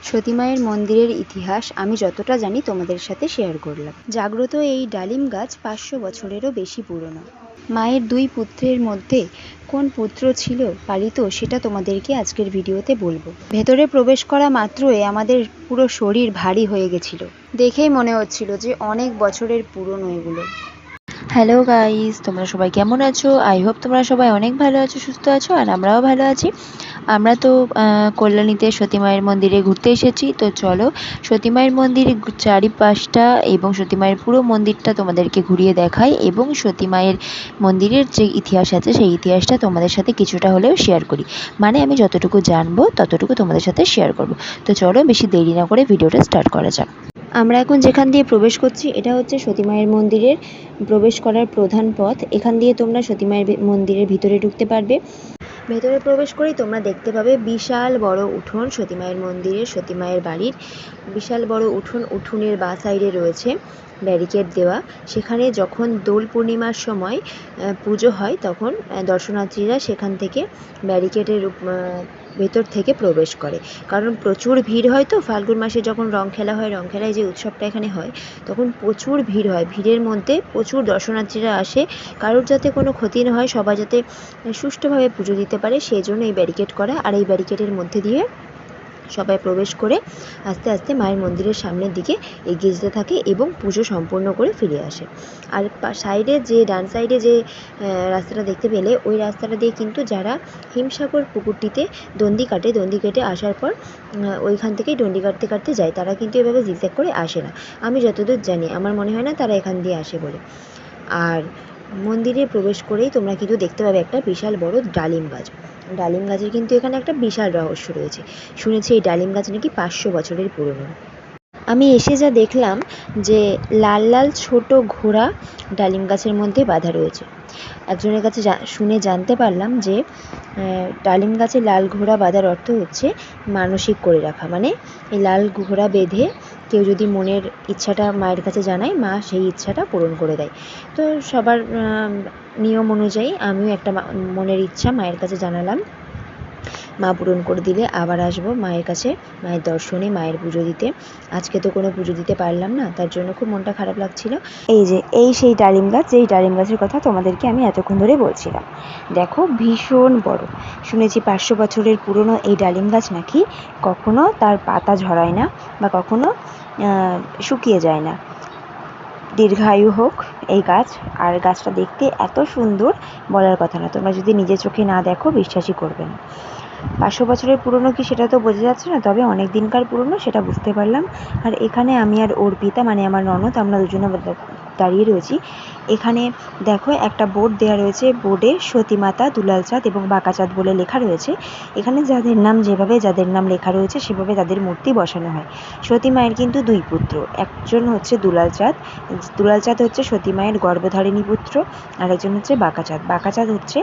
সতী মায়ের মন্দিরের ইতিহাস আমি যতটা জানি তোমাদের সাথে শেয়ার করলাম। জাগ্রত এই ডালিম গাছ 500 বছরেরও বেশি পুরনো। মায়ের 2 পুত্রের মধ্যে কোন পুত্র ছিল পালিত সেটা তোমাদেরকে আজকের ভিডিওতে বলবো। ভেতরে প্রবেশ করা মাত্রই আমাদের পুরো শরীর ভারী হয়ে গেছিল। দেখেই মনে হচ্ছিল যে অনেক বছরের পুরনো এগুলো। হ্যালো গাইস, তোমরা সবাই কেমন আছো? আই হোপ তোমরা সবাই অনেক ভালো আছো, সুস্থ আছো, আর আমরাও ভালো আছি। আমরা তো কল্যাণীতে সতী মায়ের মন্দিরে ঘুরতে এসেছি। তো চলো সতী মায়ের মন্দিরের চারিপাশটা এবং সতী মায়ের পুরো মন্দিরটা তোমাদেরকে ঘুরিয়ে দেখাই, এবং সতী মায়ের মন্দিরের যে ইতিহাস আছে সেই ইতিহাসটা তোমাদের সাথে কিছুটা হলেও শেয়ার করি। মানে আমি যতটুকু জানবো ততটুকু তোমাদের সাথে শেয়ার করব। তো চলো বেশি দেরি না করে ভিডিওটা স্টার্ট করা যাক। আমরা এখন যেখান দিয়ে প্রবেশ করছি এটা হচ্ছে সতী মায়ের মন্দিরের প্রবেশ করার প্রধান পথ। এখান দিয়ে তোমরা সতী মায়ের মন্দিরের ভিতরে ঢুকতে পারবে। ভেতরে প্রবেশ করেই তোমরা দেখতে পাবে বিশাল বড় উঠোন। সতী মায়ের মন্দিরের, সতী মায়ের বাড়ির বিশাল বড় উঠোন। উঠোনের বাঁ সাইডে রয়েছে ব্যারিকেড দেওয়া। সেখানে যখন দোল পূর্ণিমার সময় পুজো হয় তখন দর্শনার্থীরা সেখান থেকে ব্যারিকেডের ভেতর থেকে প্রবেশ করে, কারণ প্রচুর ভিড় হয়। তো ফাল্গুন মাসে যখন রং খেলা হয়, রং খেলায় যে উৎসবটা এখানে হয়, তখন প্রচুর ভিড় হয়। ভিড়ের মধ্যে প্রচুর দর্শনার্থীরা আসে। কারোর যাতে কোনো ক্ষতি না হয়, সবাই যাতে সুষ্ঠুভাবে পুজো দিতে পারে, সেই জন্য এই ব্যারিকেড করা। আর এই ব্যারিকেডের মধ্যে দিয়ে সবাই প্রবেশ করে আস্তে আস্তে মায়ের মন্দিরের সামনের দিকে এগিয়ে যেতে থাকে এবং পুজো সম্পূর্ণ করে ফিরে আসে। আর সাইডে যে ডান সাইডে যে রাস্তাটা দেখতে পেলে, ওই রাস্তাটা দিয়ে কিন্তু যারা হিমসাগর পুকুরটিতে দণ্ডি কাটে, দণ্ডি কেটে আসার পর ওইখান থেকেই দণ্ডি কাটতে কাটতে যায়, তারা কিন্তু এভাবে জিগজ্যাগ করে আসে না। আমি যতদূর জানি, আমার মনে হয় না তারা এখান দিয়ে আসে বলে। আর মন্দিরে প্রবেশ করেই তোমরা কিন্তু দেখতে পাবে একটা বিশাল বড় ডালিম গাছ। ডালিম গাছের কিন্তু এখানে একটা বিশাল রহস্য রয়েছে। শুনেছি এই ডালিম গাছ নাকি 500 বছরের পুরনো। আমি এসে যা দেখলাম যে লাল লাল ছোট ঘোড়া ডালিম গাছের মধ্যে বাঁধা রয়েছে। একজনের কাছে শুনে জানতে পারলাম যে ডালিম গাছে লাল ঘোড়া বাঁধার অর্থ হচ্ছে মানসিক করে রাখা। মানে এই লাল ঘোড়া বেঁধে কেউ যদি মনের ইচ্ছাটা মায়ের কাছে জানায়, মা সেই ইচ্ছাটা পূরণ করে দেয়। তো সবার নিয়ম অনুযায়ী আমিও একটা মনের ইচ্ছা মায়ের কাছে জানালাম। মা পূরণ করে দিলে আবার আসবো মায়ের কাছে, মায়ের দর্শনে, মায়ের পুজো দিতে। আজকে তো কোনো পুজো দিতে পারলাম না, তার জন্য খুব মনটা খারাপ লাগছিল। এই সেই ডালিম গাছ, যেই ডালিম গাছের কথা তোমাদেরকে আমি এতক্ষণ ধরে বলছিলাম। দেখো ভীষণ বড়। শুনেছি 500 বছরের পুরনো এই ডালিম গাছ নাকি কখনো তার পাতা ঝরায় না বা কখনো শুকিয়ে যায় না। দীর্ঘায়ু হোক এই গাছ। আর গাছটা দেখতে এত সুন্দর, বলার কথা না। তোমরা যদি নিজের চোখে না দেখো বিশ্বাসই করবে না। 500 বছরের পুরনো কি সেটা তো বোঝা যাচ্ছে না, তবে অনেক দিনকার পুরনো সেটা বুঝতে পারলাম। আর এখানে আমি আর অর্পিতা, মানে আমার ননদ, আমরা দুজনে দাঁড়িয়ে রয়েছি। এখানে দেখো একটা বোর্ড দেওয়া রয়েছে। বোর্ডে সতী মাতা, দুলাল চাঁদ এবং বাঁকা চাঁদ বলে লেখা রয়েছে। এখানে যাদের নাম লেখা রয়েছে সেভাবে তাদের মূর্তি বসানো হয়। সতী মায়ের কিন্তু 2 পুত্র। একজন হচ্ছে দুলাল চাঁদ। দুলাল চাঁদ হচ্ছে সতী মায়ের গর্ভধারিণী পুত্র। আর একজন হচ্ছে বাঁকা চাঁদ। বাঁকা চাঁদ হচ্ছে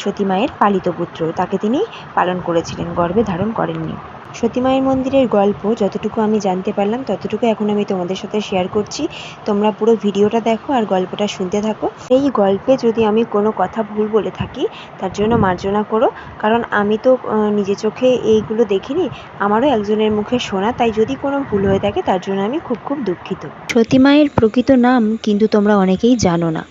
সতী মায়ের পালিত পুত্র। তাকে তিনি পালন করেছিলেন, গর্ভে ধারণ করেননি। সতী মায়ের মন্দিরের গল্প যতটুকু আমি জানতে পারলাম ততটুকু এখন আমি তোমাদের সাথে শেয়ার করছি। তোমরা পুরো ভিডিওটা দেখো আর গল্পটা শুনতে থাকো। এই গল্পে যদি আমি কোনো কথা ভুল বলে থাকি তার জন্য মার্জনা করো, কারণ আমি তো নিজে চোখে এইগুলো দেখিনি, আমারও একজনের মুখে শোনা। তাই যদি কোনো ভুল হয়ে থাকে তার জন্য আমি খুব খুব দুঃখিত। সতী মায়ের প্রকৃত নাম কিন্তু তোমরা অনেকেই জানো না,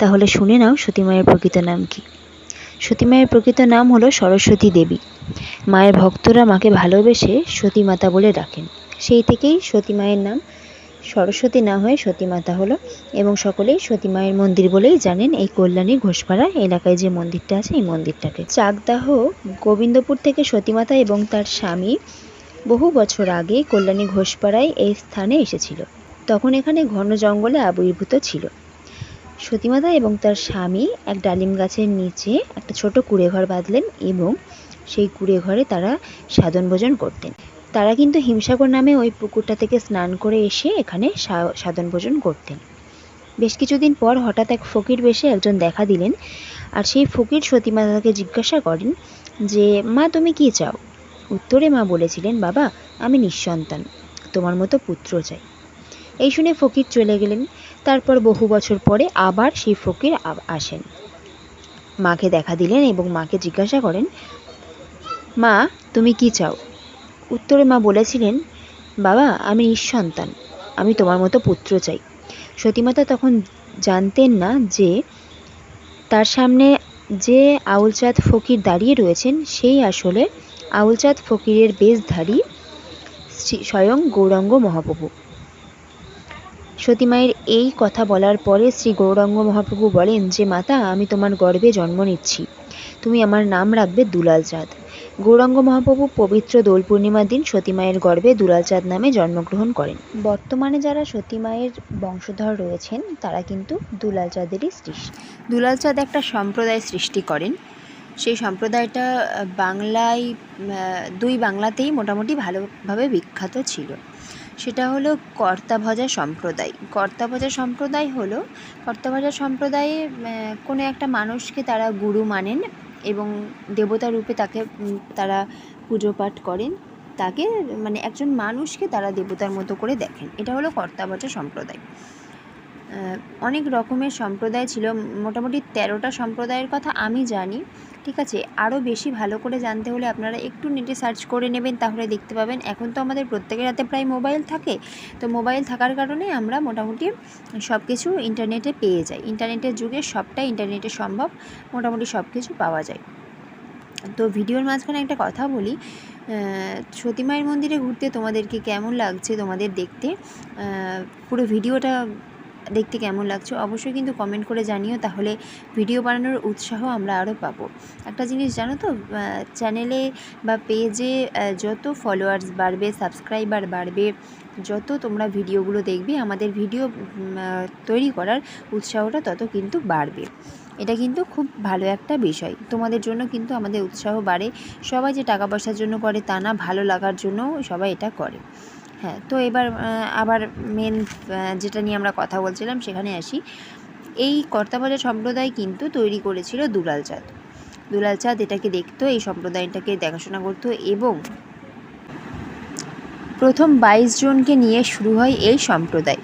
তাহলে শুনে নাও সতী মায়ের প্রকৃত নাম কি। সতী মায়ের প্রকৃত নাম হলো সরস্বতী দেবী। মায়ের ভক্তরা মাকে ভালোবেসে সতী মাতা বলে ডাকেন। সেই থেকেই সতী মায়ের নাম সরস্বতী না হয়ে সতী মাতা হলো, এবং সকলেই সতী মায়ের মন্দির বলেই জানেন এই কল্যাণী ঘোষপাড়া এলাকায় যে মন্দিরটা আছে এই মন্দিরটাকে। চাকদাহ গোবিন্দপুর থেকে সতী মাতা এবং তার স্বামী বহু বছর আগে কল্যাণী ঘোষপাড়ায় এই স্থানে এসেছিল। তখন এখানে ঘন জঙ্গলে আবির্ভূত ছিল। সতীমাতা এবং তার স্বামী এক ডালিম গাছের নিচে একটা ছোট কুঁড়েঘর বাঁধলেন এবং সেই কুঁড়েঘরে তারা সাধন ভোজন করতেন। তারা কিন্তু হিমসাগর নামে ওই পুকুরটা থেকে স্নান করে এসে এখানে সাধন ভোজন করতেন। বেশ কিছুদিন পর হঠাৎ এক ফকির বেশে একজন দেখা দিলেন। আর সেই ফকির সতীমাতাকে জিজ্ঞাসা করেন যে, মা তুমি কি চাও? উত্তরে মা বলেছিলেন, বাবা আমি নিঃসন্তান, তোমার মতো পুত্র চাই। এই শুনে ফকির চলে গেলেন। তারপর বহু বছর পরে আবার সেই ফকির আসেন, মাকে দেখা দিলেন এবং মাকে জিজ্ঞাসা করেন, মা তুমি কি চাও? উত্তরে মা বলেছিলেন, বাবা আমি নিঃসন্তান, আমি তোমার মতো পুত্র চাই। সতীমাতা তখন জানতেন না যে তার সামনে যে আউলচাঁদ ফকির দাঁড়িয়ে রয়েছেন সেই আসলে আউলচাঁদ ফকিরের বেশধারী স্বয়ং গৌরাঙ্গ মহাপ্রভু। সতীমায়ের এই কথা বলার পরে শ্রী গৌরাঙ্গ মহাপ্রভু বলেন যে মাতা, আমি তোমার গর্ভে জন্ম নিচ্ছি, তুমি আমার নাম রাখবে দুলাল চাঁদ। গৌরাঙ্গ মহাপ্রভু পবিত্র দোল পূর্ণিমার দিন সতীমায়ের গর্ভে দুলাল চাঁদ নামে জন্মগ্রহণ করেন। বর্তমানে যারা সতীমায়ের বংশধর রয়েছেন তারা কিন্তু দুলাল চাঁদেরই সৃষ্টি। দুলাল চাঁদ একটা সম্প্রদায় সৃষ্টি করেন। সেই সম্প্রদায়টা বাংলায়, দুই বাংলাতেই মোটামুটি ভালোভাবে বিখ্যাত ছিল। সেটা হলো কর্তাভজা সম্প্রদায়। কর্তাভজা সম্প্রদায়ে কোনো একটা মানুষকে তারা গুরু মানেন এবং দেবতা রূপে তাকে তারা পুজো পাঠ করেন, তাকে মানে একজন মানুষকে তারা দেবতার মতো করে দেখেন। এটা হলো কর্তাভজা সম্প্রদায়। অনেক রকমের সম্প্রদায় ছিল, মোটামুটি 13টা সম্প্রদায়ের কথা আমি জানি, ঠিক আছে। আরও বেশি ভালো করে জানতে হলে আপনারা একটু নেটে সার্চ করে নেবেন, তাহলে দেখতে পাবেন। এখন তো আমাদের প্রত্যেকের হাতে প্রায় মোবাইল থাকে, তো মোবাইল থাকার কারণে আমরা মোটামুটি সব কিছু ইন্টারনেটে পেয়ে যাই। ইন্টারনেটের যুগে সবটাই ইন্টারনেটে সম্ভব, মোটামুটি সব কিছু পাওয়া যায়। তো ভিডিওর মাঝখানে একটা কথা বলি, সতীমায়ের মন্দিরে ঘুরতে তোমাদেরকে কেমন লাগছে, তোমাদের দেখতে পুরো ভিডিওটা দেখতে কেমন লাগছে অবশ্যই কিন্তু কমেন্ট করে জানিও, তাহলে ভিডিও বানানোর উৎসাহ আমরা আরও পাবো। একটা জিনিস জানো তো, চ্যানেলে বা পেজে যত ফলোয়ার্স বাড়বে, সাবস্ক্রাইবার বাড়বে, যত তোমরা ভিডিওগুলো দেখবে, আমাদের ভিডিও তৈরি করার উৎসাহটা তত কিন্তু বাড়বে। এটা কিন্তু খুব ভালো একটা বিষয়, তোমাদের জন্য কিন্তু আমাদের উৎসাহ বাড়ে। সবাই যে টাকা পয়সার জন্য করে তা না, ভালো লাগার জন্য সবাই এটা করে। হ্যাঁ, তো এবার আবার মেন যেটা নিয়ে আমরা কথা বলছিলাম সেখানে আসি। এই কর্তাভজা সম্প্রদায় কিন্তু তৈরি করেছিল দুলাল চাঁদ। দুলাল চাঁদ এটাকে দেখতো, এই সম্প্রদায়টাকে দেখাশোনা করতো এবং প্রথম 22 জনকে নিয়ে শুরু হয় এই সম্প্রদায়।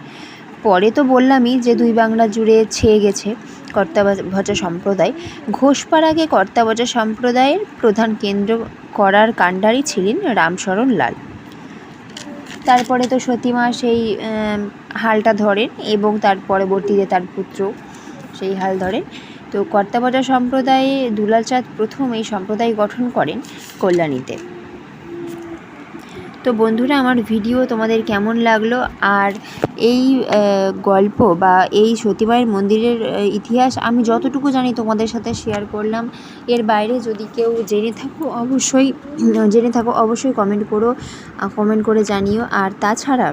পরে তো বললামই যে দুই বাংলা জুড়ে ছেয়ে গেছে কর্তাভজা সম্প্রদায়। ঘোষপাড়াকে কর্তাভজা সম্প্রদায়ের প্রধান কেন্দ্র করার কাণ্ডারি ছিলেন রামশরণ লাল। তারপরে তো সতীমা সেই হালটা ধরেন এবং তার পরবর্তীতে তার পুত্র সেই হাল ধরেন। তো কর্তাভজা সম্প্রদায়ে দুলাল চাঁদ প্রথম এই সম্প্রদায় গঠন করেন কল্যাণীতে। তো বন্ধুরা, আমার ভিডিও তোমাদের কেমন লাগলো, আর এই গল্প বা এই সতীমায়ের মন্দিরের ইতিহাস আমি যতটুকু জানি তোমাদের সাথে শেয়ার করলাম। এর বাইরে যদি কেউ জেনে থাকো অবশ্যই কমেন্ট করে জানিও। আর তাছাড়া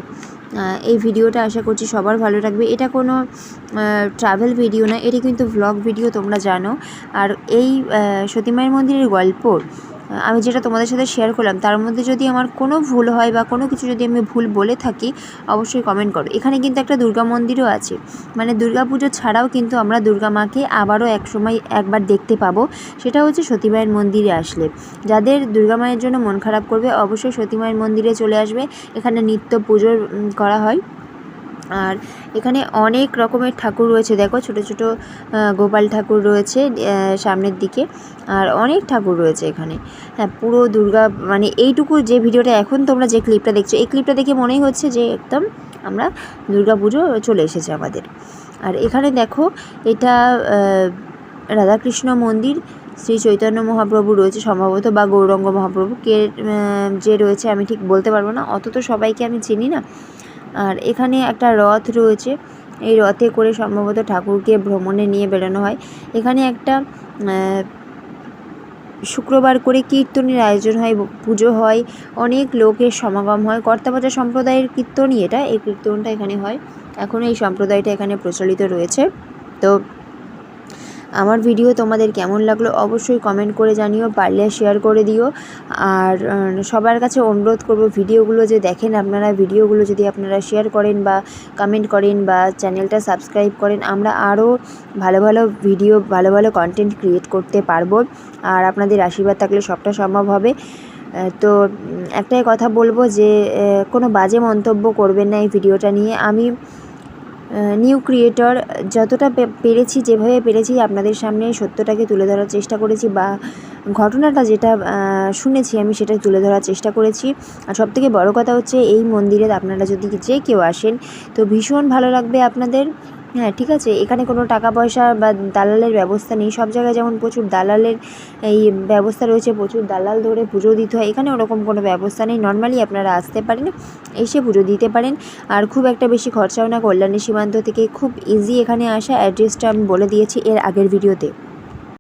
এই ভিডিওটা আশা করছি সবার ভালো লাগবে। এটা কোনো ট্রাভেল ভিডিও না, এটি কিন্তু ভ্লগ ভিডিও, তোমরা জানো। আর এই সতীমায়ের মন্দিরের গল্প আমি যেটা তোমাদের সাথে শেয়ার করলাম, তার মধ্যে যদি আমার কোনো ভুল হয় বা কোনো কিছু যদি আমি ভুল বলে থাকি অবশ্যই কমেন্ট করো। এখানে কিন্তু একটা দুর্গা মন্দিরও আছে, মানে দুর্গা পুজো ছাড়াও কিন্তু আমরা দুর্গা মাকে আবারও একবার দেখতে পাবো। সেটা হচ্ছে সতীমায়ের মন্দিরে আসলে। যাদের দুর্গা মায়ের জন্য মন খারাপ করবে অবশ্যই সতীমায়ের মন্দিরে চলে আসবে। এখানে নিত্য পুজো করা হয়। আর এখানে অনেক রকমের ঠাকুর রয়েছে, দেখো ছোট ছোট গোপাল ঠাকুর রয়েছে সামনের দিকে, আর অনেক ঠাকুর রয়েছে এখানে। হ্যাঁ, পুরো দুর্গা মানে এইটুকু যে ভিডিওটা এখন তোমরা যে ক্লিপটা দেখছো, এই ক্লিপটা দেখে মনেই হচ্ছে যে একদম আমরা দুর্গা পুজো চলে এসেছে আমাদের। আর এখানে দেখো এটা রাধাকৃষ্ণ মন্দির, শ্রী চৈতন্য মহাপ্রভু রয়েছে সম্ভবত, বা গৌরাঙ্গ মহাপ্রভু, কে যে রয়েছে আমি ঠিক বলতে পারবো না, অত তো সবাইকে আমি চিনি না। আর এখানে একটা রথ রয়েছে, এই রথে করে সম্ভবত ঠাকুরকে ভ্রমণে নিয়ে বেরোনো হয়। এখানে একটা শুক্রবার করে কীর্তনের আয়োজন হয়, পুজো হয়, অনেক লোকের সমাগম হয়। কর্তাভজা সম্প্রদায়ের কীর্তনই এটা, এই কীর্তনটা এখানে হয়। এখনও এই সম্প্রদায়টা এখানে প্রচলিত রয়েছে। তো আমার ভিডিও তোমাদের কেমন লাগলো অবশ্যই কমেন্ট করে জানিও, পারলে শেয়ার করে দিও। আর সবার কাছে অনুরোধ করব, ভিডিওগুলো যে দেখেন আপনারা, ভিডিওগুলো যদি আপনারা শেয়ার করেন বা কমেন্ট করেন বা চ্যানেলটা সাবস্ক্রাইব করেন, আমরা আরও ভালো ভালো ভিডিও, ভালো ভালো কন্টেন্ট ক্রিয়েট করতে পারবো। আর আপনাদের আশীর্বাদ থাকলে সবটা সম্ভব হবে। তো একটাই কথা বলবো যে কোনো বাজে মন্তব্য করবেন না এই ভিডিওটা নিয়ে। আমি নিউ ক্রিয়েটর, যতটা পেরেছি, যেভাবে পেরেছি আপনাদের সামনে সত্যটাকে তুলে ধরার চেষ্টা করেছি, বা ঘটনাটা যেটা শুনেছি আমি সেটা তুলে ধরার চেষ্টা করেছি। আর সবথেকে বড় কথা হচ্ছে এই মন্দিরে আপনারা যদি যে কেউ আসেন তো ভীষণ ভালো লাগবে আপনাদের। হ্যাঁ, ঠিক আছে, এখানে কোনো টাকা পয়সা বা দালালের ব্যবস্থা নেই। সব জায়গায় যেমন প্রচুর দালালের এই ব্যবস্থা রয়েছে, প্রচুর দালাল ধরে পুজো দিতে হয়, এখানে ওরকম কোনো ব্যবস্থা নেই। নর্মালি আপনারা আসতে পারেন, এসে পুজো দিতে পারেন। আর খুব একটা বেশি খরচাও না, কল্যাণী সীমান্ত থেকে খুব ইজি এখানে আসা। অ্যাড্রেসটা আমি বলে দিয়েছি এর আগের ভিডিওতে।